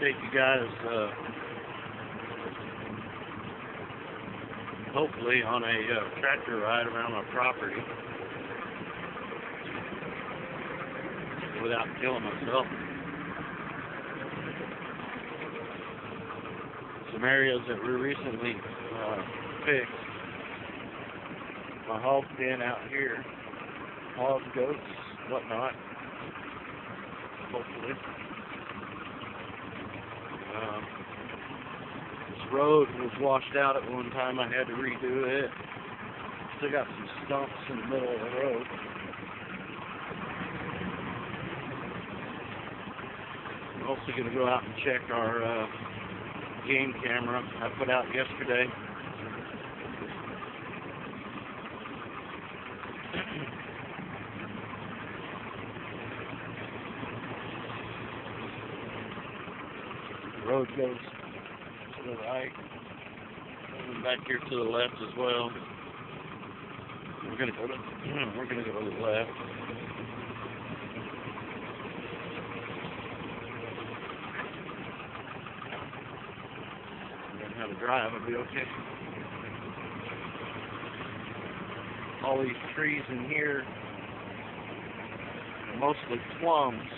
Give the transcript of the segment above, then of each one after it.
take you guys, hopefully, on a tractor ride around our property without killing myself. Some areas that we recently fixed. My hog pen out here, hogs, goats, whatnot. Hopefully. This road was washed out at one time. I had to redo it. Still got some stumps in the middle of the road. I'm also going to go out and check our game camera I put out yesterday. The road goes to the right, and back here to the left as well. We're gonna go to the left. How to drive, I'll be okay. All these trees in here are mostly plums.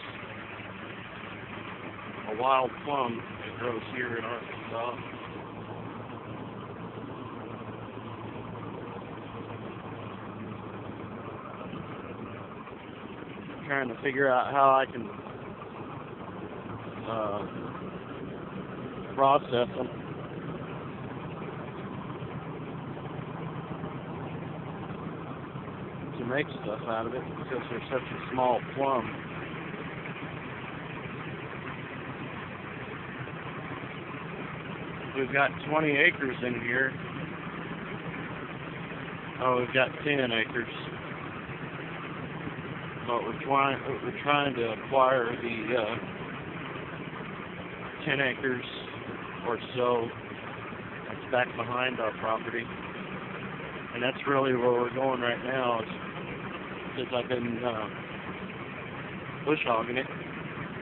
A wild plum that grows here in Arkansas. I'm trying to figure out how I can process them. To make stuff out of it because they're such a small plum. We've got 20 acres in here. Oh, we've got 10 acres. But we're trying to acquire the 10 acres or so that's back behind our property. And that's really where we're going right now, since I've been bush hogging it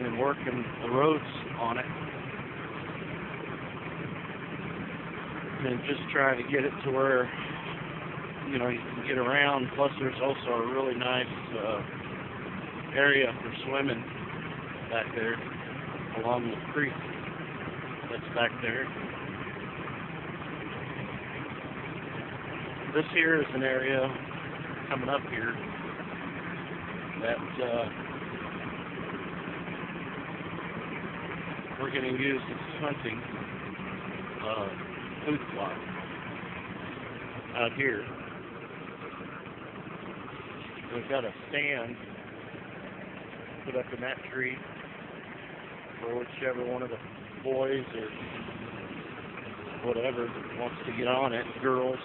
and working the roads on it. And just trying to get it to where, you know, you can get around. Plus there's also a really nice area for swimming back there along the creek that's back there. This here is an area coming up here that we're going to use as hunting food plot out here. We've got a stand put up in that tree for whichever one of the boys or whatever wants to get on it, girls.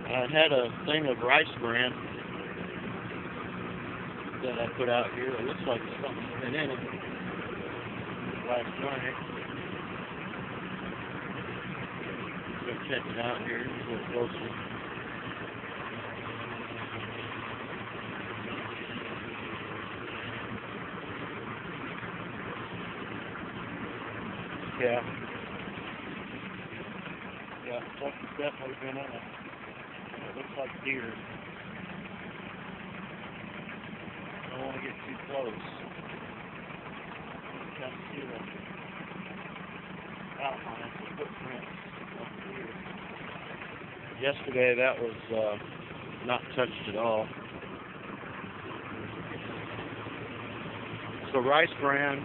I had a thing of rice bran that I put out here. It looks like something's been in it last night. Go check it out here a little closer. Yeah. Yeah, something's definitely been in it. It looks like deer. I don't want to get too close. You can see the outlines, the footprints of deer. Yesterday that was not touched at all. So rice bran,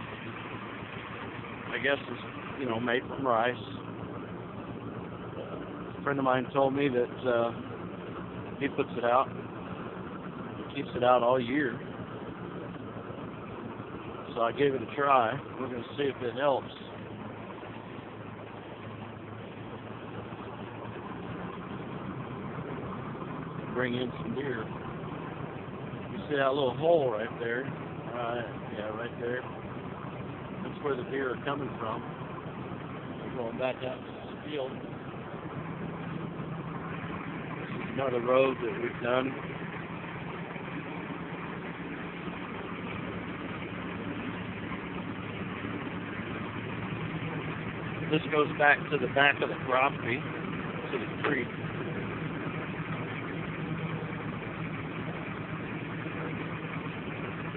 I guess, is, you know, made from rice. A friend of mine told me that he puts it out. He keeps it out all year. So I gave it a try. We're going to see if it helps. Bring in some deer. You see that little hole right there? Yeah, right there. That's where the deer are coming from. They're going back out to the field. This is another road that we've done. This goes back to the back of the property, to the creek.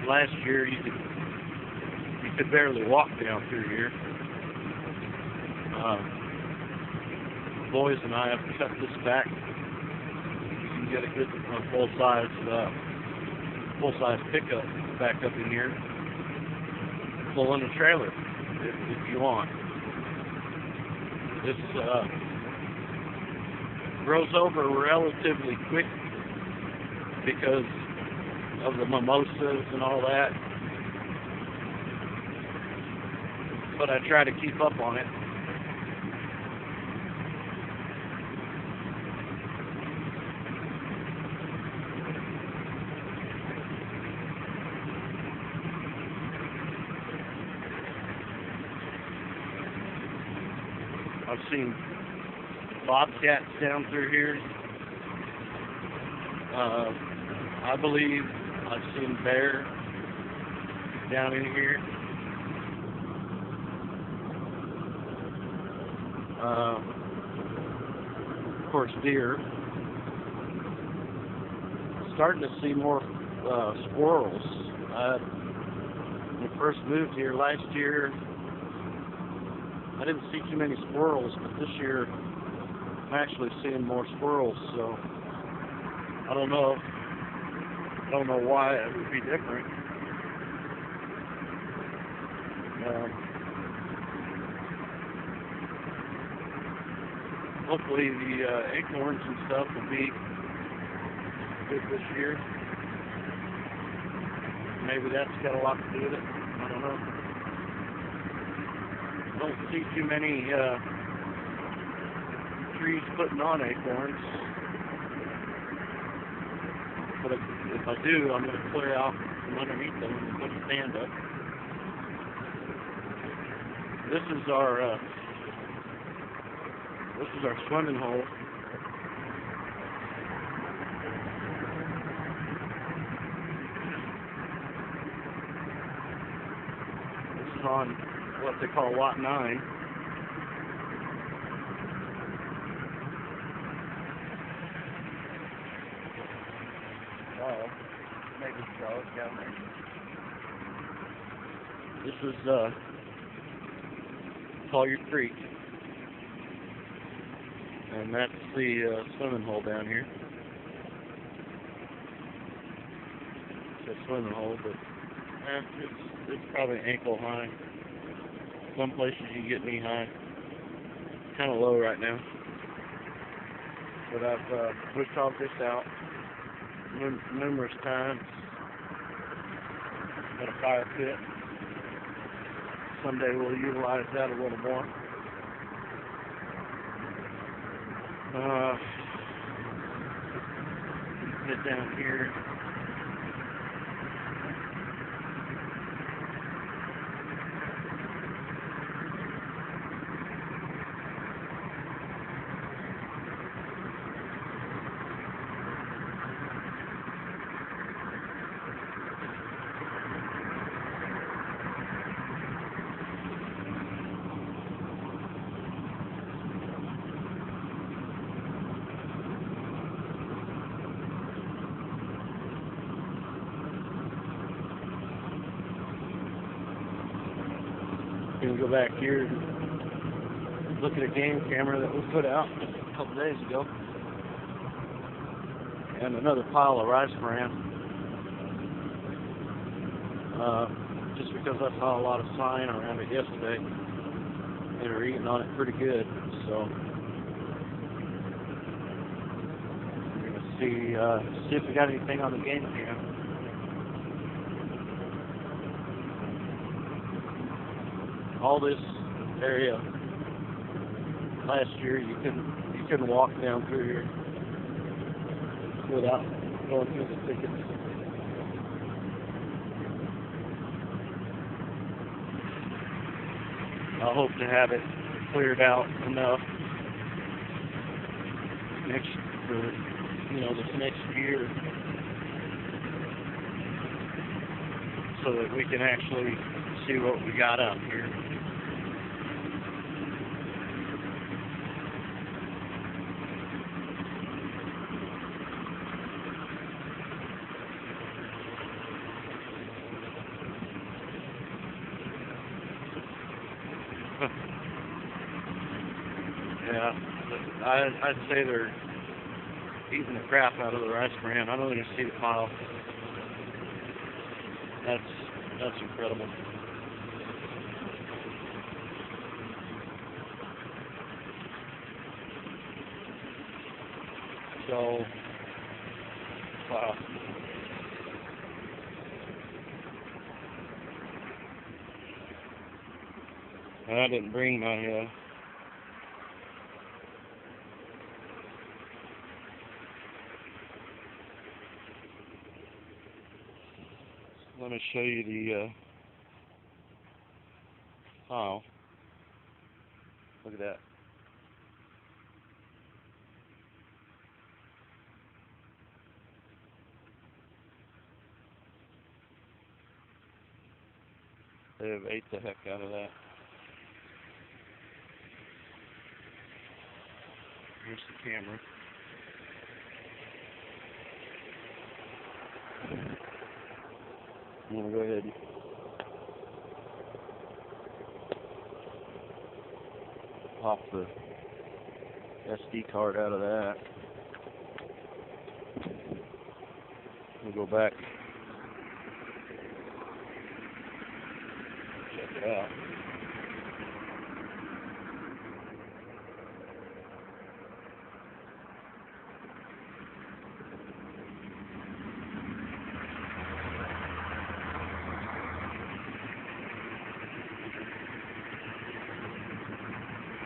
Last year, you could barely walk down through here. The boys and I have cut this back. You can get a good full-size pickup back up in here, pulling a trailer if you want. This grows over relatively quick because of the mimosas and all that, but I try to keep up on it. I've seen bobcats down through here. I believe I've seen bear down in here. Of course, deer. Starting to see more squirrels. When I first moved here last year, I didn't see too many squirrels, but this year I'm actually seeing more squirrels, so I don't know why it would be different. Hopefully the acorns and stuff will be good this year. Maybe that's got a lot to do with it. I don't know. Don't see too many trees putting on acorns. But if I do, I'm going to clear out from underneath them and put a stand up. This is our swimming hole. This is on what they call Lot 9. Oh, maybe so. It's down there. This is Collier Creek, and that's the swimming hole down here. It's a swimming hole, but it's probably ankle high. Some places you get knee high. Kind of low right now. But I've bush hogged this out numerous times. Got a fire pit. Someday we'll utilize that a little more. Get down here. Gonna go back here and look at a game camera that was put out a couple days ago, and another pile of rice bran. Just because I saw a lot of sign around it yesterday, they were eating on it pretty good. So we're gonna see if we got anything on the game cam. All this area last year, you couldn't walk down through here without going through the thickets. I hope to have it cleared out enough this next year, so that we can actually see what we got out here. Yeah, I'd say they're eating the crap out of the rice bran. I don't even see the pile. That's incredible. So, wow. And I didn't bring my, let me show you the, pile. Look at that. They have ate the heck out of that. Here's the camera. I'm going to go ahead and pop the SD card out of that. We'll go back. Check it out.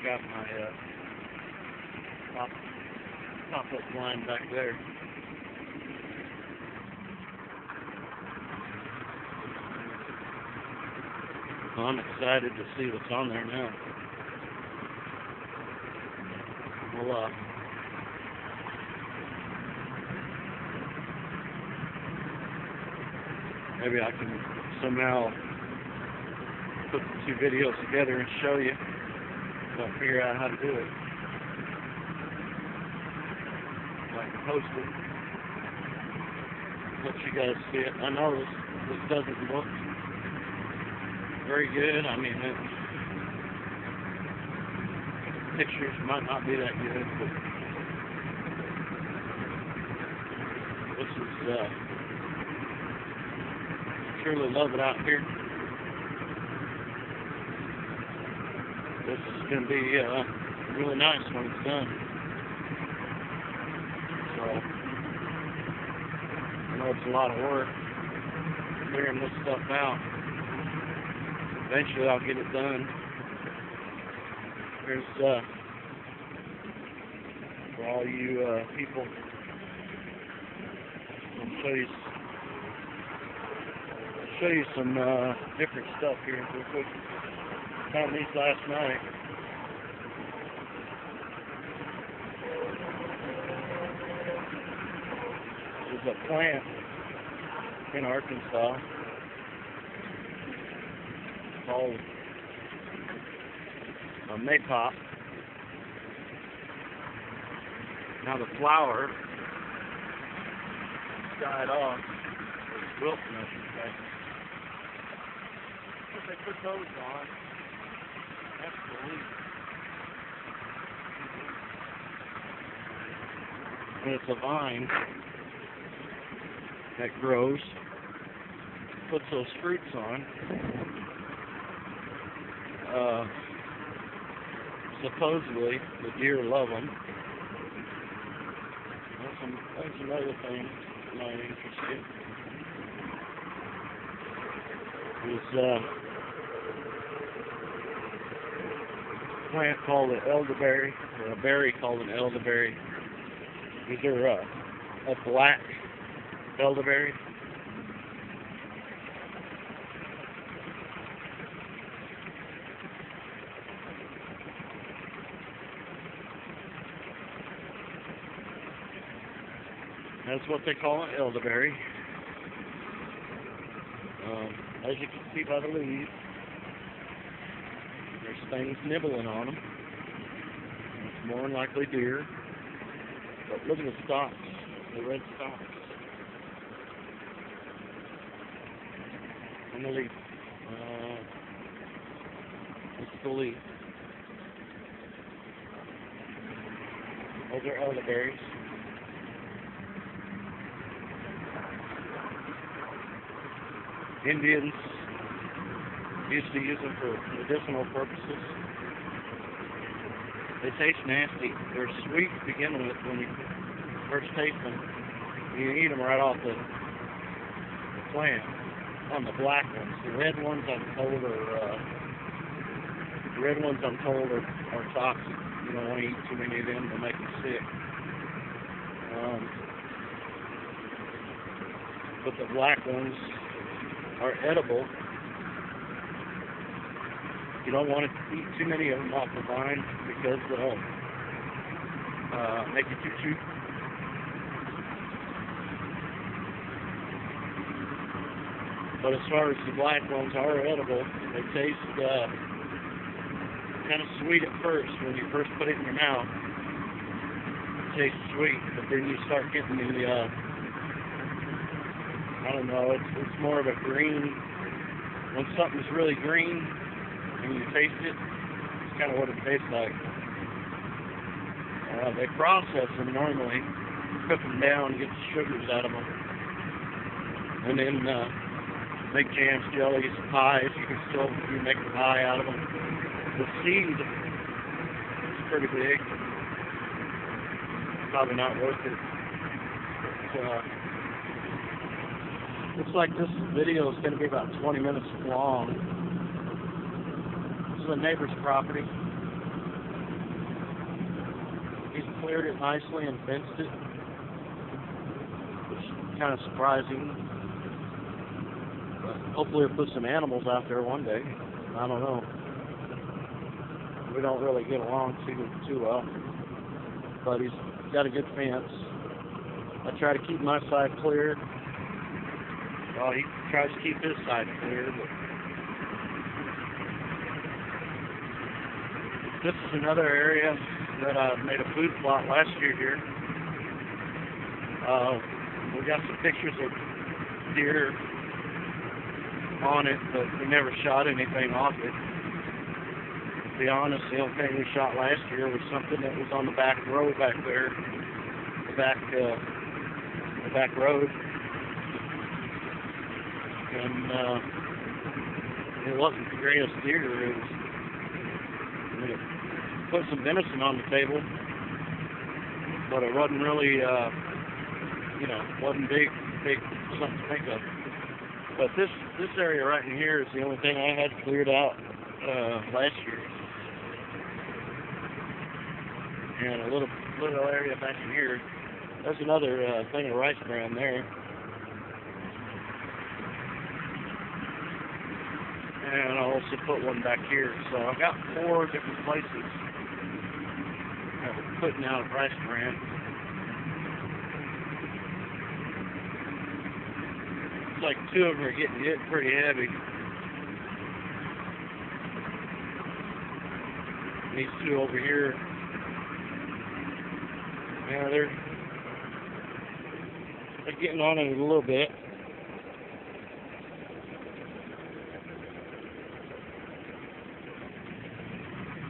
Got my pop-up line back there. Well, I'm excited to see what's on there now. Well, maybe I can somehow put the two videos together and show you. I'll figure out how to do it. I can post it. Let you guys see it. I know this doesn't look very good. I mean, pictures might not be that good, but this is, I truly love it out here. This is going to be really nice when it's done. So, I know it's a lot of work clearing this stuff out. Eventually I'll get it done. Here's, for all you people, I'll show you some different stuff here real quick. Found these last night. There's a plant in Arkansas called a maypop. Now the flower died off. Wilting, I should say. If they put those on, that's the leaf. And it's a vine that grows, puts those fruits on. Supposedly, the deer love them. That's another thing that might interest you. There's a plant called an elderberry, or a berry called an elderberry. These are a black elderberry. That's what they call an elderberry. As you can see by the leaves, there's things nibbling on them. It's more than likely deer. But look at the stalks, the red stalks. And the leaf. It's the leaf. Those are elderberries. Indians used to use them for medicinal purposes. They taste nasty. They're sweet to begin with when you first taste them. You eat them right off the plant. On the black ones, the red ones I'm told are toxic. You don't want to eat too many of them; they'll make you sick. But the black ones are edible. You don't want to eat too many of them off the vine because they'll make you too chew. But as far as the black ones are edible, they taste kind of sweet at first. When you first put it in your mouth, it tastes sweet. But then you start getting the, I don't know, it's more of a green. When something's really green and you taste it, it's kind of what it tastes like. They process them normally, cook them down, get the sugars out of them, and then make jams, jellies, pies. You can still make a pie out of them. The seed is pretty big. Probably not worth it. Looks like this video is going to be about 20 minutes long. This is a neighbor's property. He's cleared it nicely and fenced it, which is kind of surprising. Hopefully we'll put some animals out there one day. I don't know. We don't really get along too well. But he's got a good fence. I try to keep my side cleared. Well, he tries to keep his side clear. But this is another area that I made a food plot last year here. We got some pictures of deer on it, but we never shot anything off it. To be honest, the only thing we shot last year was something that was on the back road back there, the back road, and it wasn't the greatest deer. It put some venison on the table, but it wasn't really, wasn't big something to think of. But this area right in here is the only thing I had cleared out last year. And a little area back in here. There's another thing of rice bran there. And I'll also put one back here. So I've got 4 different places that we're putting out rice bran. Like 2 of them are getting hit pretty heavy. These 2 over here, yeah, they're getting on it a little bit.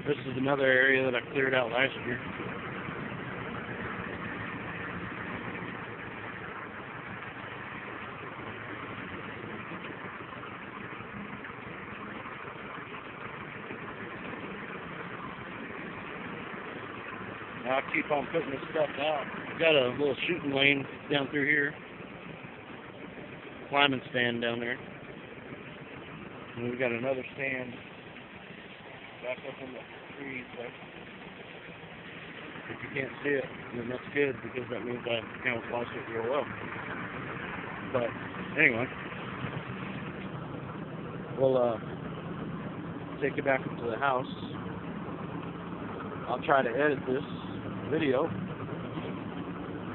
This is another area that I cleared out last year. I'll keep on putting this stuff out. I've got a little shooting lane down through here. Climbing stand down there. And we've got another stand back up in the trees there. If you can't see it, then that's good because that means I camouflaged it real well. But anyway, we'll take it back into the house. I'll try to edit this video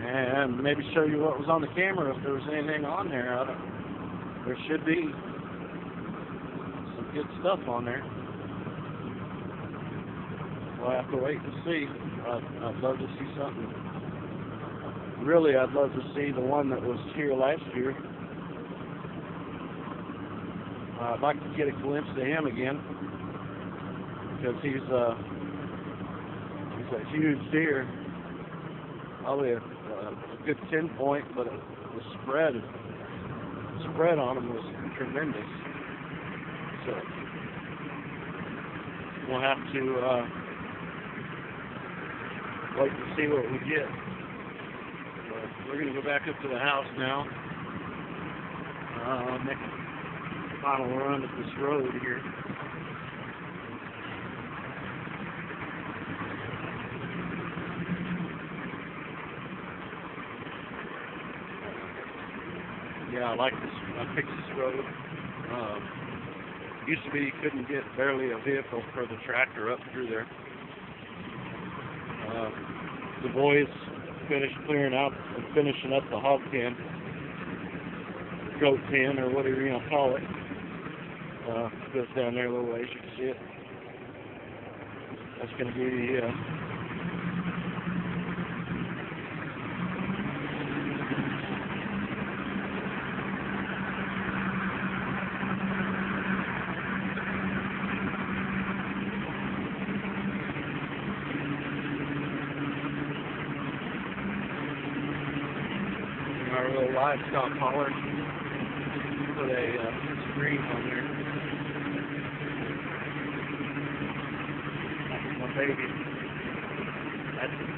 and maybe show you what was on the camera if there was anything on there. There should be some good stuff on there. We'll have to wait and see. I'd love to see something. Really, I'd love to see the one that was here last year. If I could get a glimpse of him again, because he's a huge deer. probably a good 10 point, but the spread on them was tremendous. So we'll have to wait to see what we get. We're going to go back up to the house now. Make a final run at this road here. Yeah, I like this. I picked this road. Used to be you couldn't get barely a vehicle for the tractor up through there. The boys finished clearing out and finishing up the hog pen, goat pen, or whatever you want to call it. Goes down there a little ways, you can see it. That's going to be our little livestock hauler. Put a screen on there. That's my baby.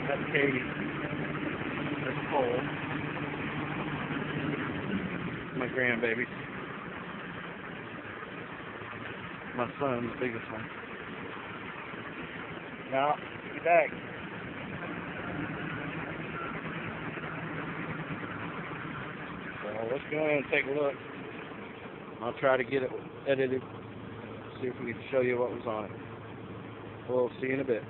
That's Katie. That's Cole. My grandbaby. My son, the biggest one. Now, get back. So let's go ahead and take a look. I'll try to get it edited, see if we can show you what was on it. We'll see you in a bit.